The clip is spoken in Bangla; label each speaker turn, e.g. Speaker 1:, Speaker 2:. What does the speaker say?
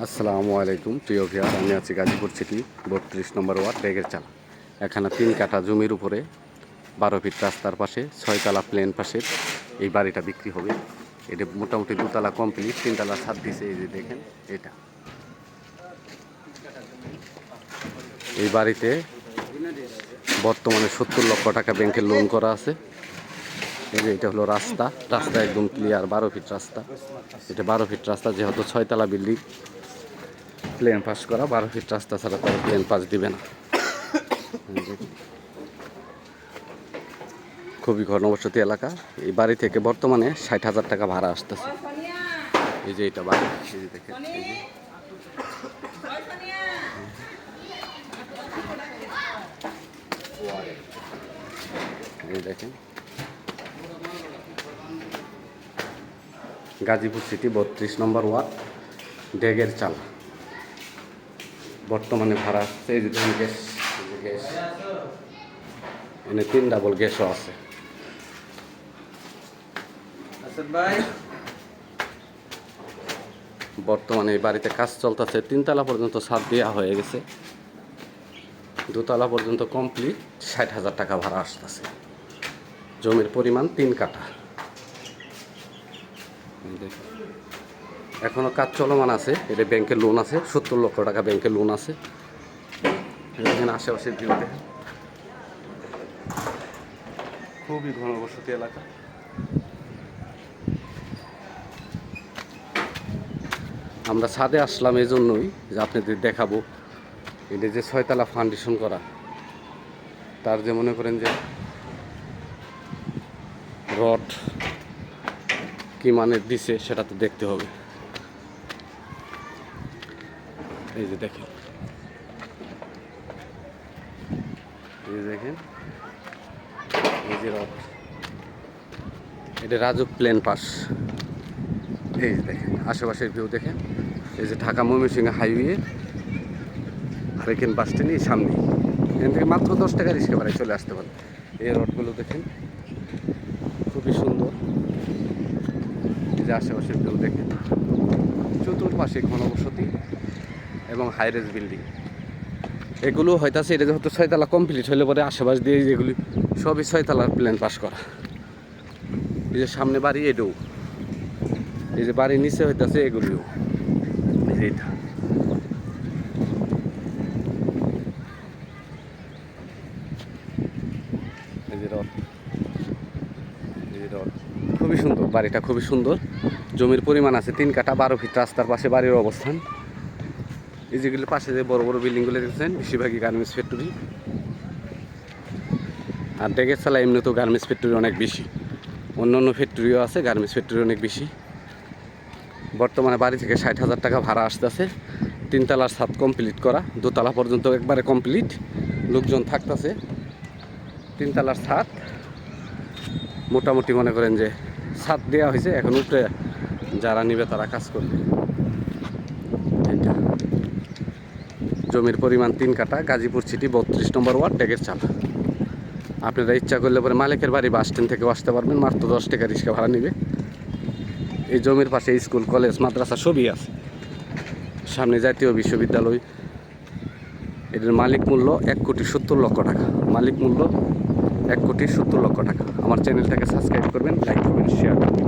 Speaker 1: আসসালামু আলাইকুম প্রিয় ভিউয়ার, আমি আছি গাজীপুর সিটি 32 নম্বর ওয়ার্ড ডেগের চাল। এখানে 3 কাঠা জমির উপরে 12 ফিট রাস্তার পাশে 6 তলা প্লেন পাশে এই বাড়িটা বিক্রি হবে। এটা মোটামুটি 2 তলা কমপ্লিট, 3 তলা ছাদ দিছে। এই যে দেখেন, এটা এই বাড়িতে বর্তমানে 70 লক্ষ টাকা ব্যাংকের লোন করা আছে। এই যে এটা হলো রাস্তা একদম ক্লিয়ার, 12 ফিট রাস্তা। এটা 12 ফিট রাস্তা, যেহেতু 6 তলা বিল্ডিং, প্লেন পাস করা। 12 ফিট রাস্তা ছাড়া তারা প্লেন পাস দিবে না। খুবই ঘনবসতি এলাকা। এই বাড়ি থেকে বর্তমানে 60,000 টাকা ভাড়া আসতেছে। এই যে এটা বাড়ি, এই যে দেখেন, এই দেখেন গাজীপুর সিটি 32 নম্বর ওয়ার্ড ডেগের চাল। বর্তমানে ভাড়া আসছে। এই যে গ্যাস, এনে 3 ডাবল গ্যাসও আছে। বর্তমানে এই বাড়িতে কাজ চলতেছে। 3 তলা পর্যন্ত ছাদ দেওয়া হয়ে গেছে, 2 তলা পর্যন্ত কমপ্লিট। 60,000 টাকা ভাড়া আসতেছে। জমির পরিমাণ 3 কাঠা। এখনো কাজ চলমান আছে। এটা ব্যাংকের লোন আছে, 70 লক্ষ টাকা ব্যাংকের লোন আছে। এখানে আশেপাশে ভিউ দেখেন, খুবই ঘনবসতি এলাকা। আমরা ছাদে আসলাম এই জন্যই যে আপনাদের দেখাবো এটা যে 6 তলা ফাউন্ডেশন করা, তার যে মনে করেন যে রড কি মানের দিছে সেটা তো দেখতে হবে। এই যে দেখেন, এই দেখেন, এই যে রড, এটা রাজুক প্লেন পাস। এই যে দেখেন আশেপাশের ভিউ দেখেন। এই যে ঢাকা ময়মনসিংহ হাইওয়ে, আর এখানে বাস স্ট্যান্ডই সামনে। এখান থেকে মাত্র 10 টাকা রিক্সা ভাড়ায় চলে আসতে পারে। এই রডগুলো দেখেন, খুবই সুন্দর। এই যে আশেপাশের ভিউ দেখেন, চতুর্পাশে ঘনবসতি এবং হাইরেজ বিল্ডিং। এগুলো হয়তাছে এটা যেহেতু 6 তলা কমপ্লিট হলে পরে আশেপাশ দিয়ে যেগুলি সবই 6 তলার প্ল্যান পাস করা। এই যে সামনে বাড়ি, এটাও এই যে বাড়ির নিচে হইতাছে এগুলিও। এইটা এই যে রড, এই যে রড, খুবই সুন্দর বাড়িটা, খুবই সুন্দর। জমির পরিমাণ আছে 3 কাঠা, 12 ফিট রাস্তার পাশে বাড়ির অবস্থান। এই যেগুলো পাশে যে বড় বড় বিল্ডিংগুলো দেখছেন, বেশিরভাগই গার্মেন্টস ফ্যাক্টরি। আর ডেগের চালা এমনি তো গার্মেন্টস ফ্যাক্টরি অনেক বেশি, অন্য অন্য ফ্যাক্টরিও আছে, গার্মেন্টস ফ্যাক্টরি অনেক বেশি। বর্তমানে বাড়ি থেকে 60,000 টাকা ভাড়া আসতেছে। 3 তলার ছাদ কমপ্লিট করা, 2 তলা পর্যন্ত একবারে কমপ্লিট, লোকজন থাকতেছে। 3 তলার ছাদ মোটামুটি মনে করেন যে ছাদ দেওয়া হয়েছে, এখন উপরে যারা নিবে তারা কাজ করবে। এটা জমির পরিমাণ 3 কাঠা, গাজীপুর সিটি 32 নম্বর ওয়ার্ড ডেগের চাল। আপনারা ইচ্ছা করলে পরে মালিকের বাড়ি বাস স্ট্যান্ড থেকে আসতে পারবেন, মাত্র 10 টাকা রিক্সা ভাড়া নেবে। এই জমির পাশে স্কুল, কলেজ, মাদ্রাসা সবই আছে। সামনে জাতীয় বিশ্ববিদ্যালয়। এদের মালিক মূল্য 1,70,00,000 টাকা। মালিক মূল্য 1,70,00,000 টাকা। আমার চ্যানেলটাকে সাবস্ক্রাইব করবেন, লাইক করবেন, শেয়ার করবেন।